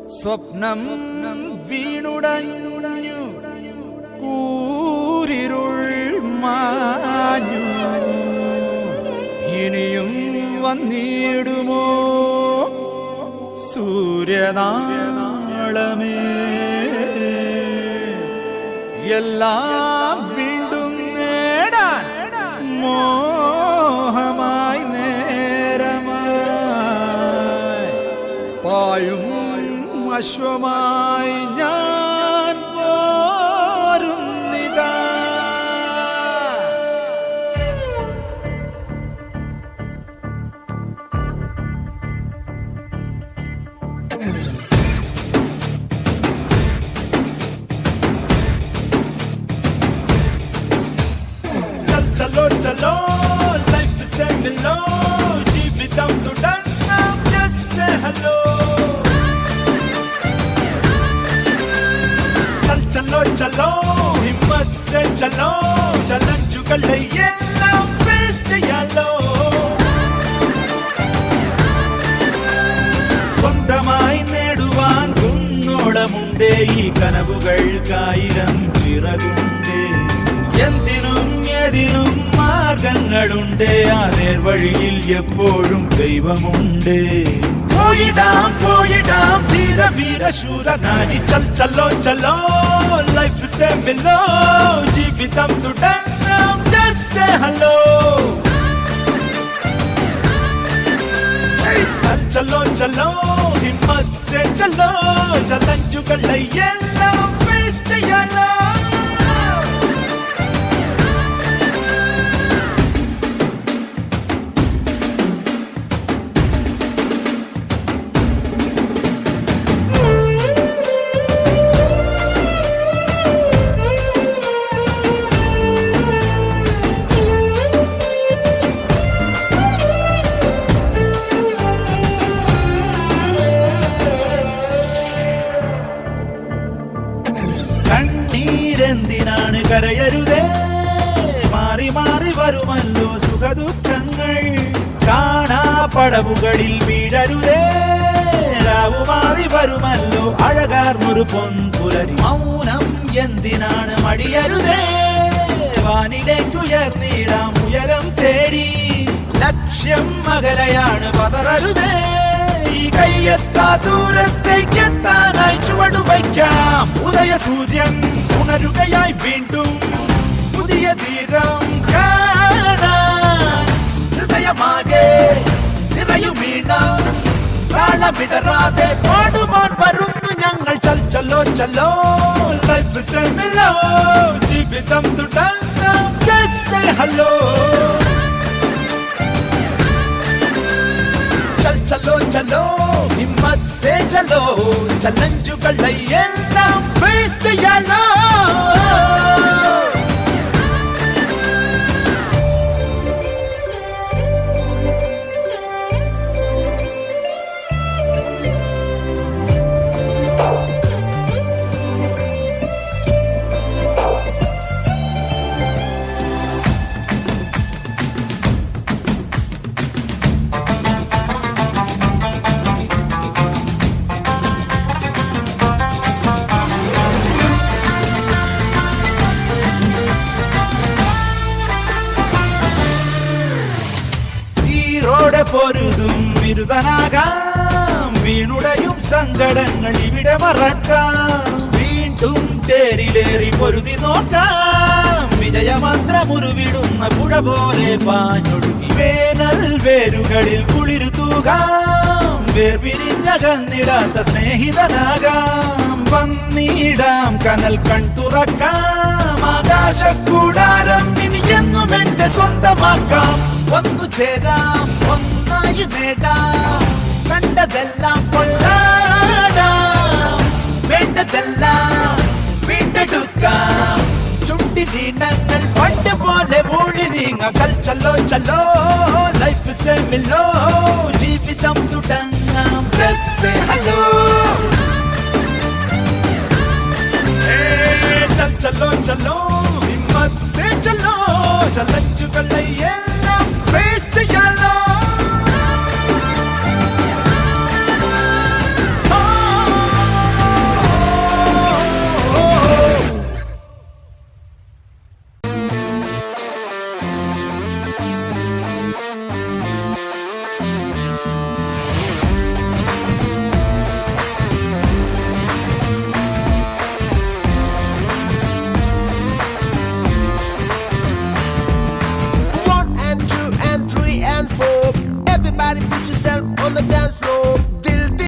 സ്വപ്നം വീണുടഞ്ഞു കൂരിരുൾ മാഞ്ഞു ഇനിയും വന്നിടുമോ സൂര്യനാളമേ എല്ലാം വീണ്ടും നേടാൻ മോഹമായി നേരമായി പായും അശ്വമായി ഞാൻ പോരുന്നിതാ. चलो चलो लाइफ से मिलो जीवितम तुडन्ना जैसे हेलो चलो चलो हिम्मत से चलो ചലഞ്ചുകളെ എല്ലാം ഫേസ് ചെയ്യാലോ സ്വന്തമായി നേടുവാൻ കുന്നോളമുണ്ടേ ഈ കനവുകൾക്കായിരം ചിറകുണ്ടേ എന്തിനും ഏതിനും മാർഗങ്ങളുണ്ട് ആ നേർവഴിയിൽ എപ്പോഴും ദൈവമുണ്ട് പോയിടാം പോയിടാം ധീരവീര ശൂരനായി ചലോ ചലോ ലൈഫ് സെ മിലോ ജീവിതം തുടങ്ങാം ജൈസെ ഹലോ ചലോ ചലോ ഹിമ്മത്ത് സെ ചലോ ചലഞ്ചുകളെ എല്ലാം ഫേസ് ചെയ്യാലോ. കണ്ണീരെന്തിനാണ് കരയരുതേ മാറി മാറി വരുമല്ലോ സുഖദുഃഖങ്ങൾ കാണാ പടവുകളിൽ വീഴരുതേ രാവു മാറി വരുമല്ലോ അഴകാർന്നൊരു പൊൻപുലരി മൗനം എന്തിനാണ് മടിയരുതേ വാനിലേക്കുയർന്നിടാം ഉയരം തേടി ലക്ഷ്യം അകലെയാണ് പതറരുതേ ഈ കയ്യെത്താ ദൂരത്തേക്ക് എത്താനായി ചുവടുവയ്ക്കാം ഉദയ സൂര്യൻ ഉണരുകയായി വീണ്ടും പുതിയ തീരം കാണാൻ ഹൃദയമാകെ നിറയുമീണം താളമിടറാതെ പാടുവാൻ വരുന്നു ഞങ്ങൾ ചലോ ചലോ ലൈഫ് സെ മിലോ ജീവിതം തുടങ്ങാം ജൈസെ ഹലോ ചലോ ചലോ ഹിമ്മത്ത് സെ ചലോ ചലഞ്ചുകളെ എല്ലാം ഫേസ് ചെയ്യാലോ. പൊരുതും ബിരുദനാകാം വീണുടയും സങ്കടങ്ങൾ ഇവിടെ മറക്കാം വീണ്ടും തേരിലേറി പൊരുതി നോക്കാം വിജയമന്ത്രമുരുവിടുന്ന പുഴ പോലെ പാഞ്ഞൊഴുകി വേനൽ വേരുകളിൽ കുളിരു തൂകാം വേർപിരിഞ്ഞകന്നിടാത്ത സ്നേഹിതനാകാം വന്നിടാം കനൽ കൺതുറക്കാം ആകാശക്കൂടാരം ഇനി എന്നും എന്റെ സ്വന്തമാക്കാം ഒന്നു ചേരാം ഒന്നായി നേടാം കണ്ടതെല്ലാം കൊള്ളാടാം വേണ്ടതെല്ലാം വീണ്ടെടുക്കാം ചുണ്ടിനീണങ്ങൾ പണ്ട് പോലെ മൂഴി നീങ്ങ ചലോ ചലോ ലൈഫ് സെ മിലോ ജീവിതം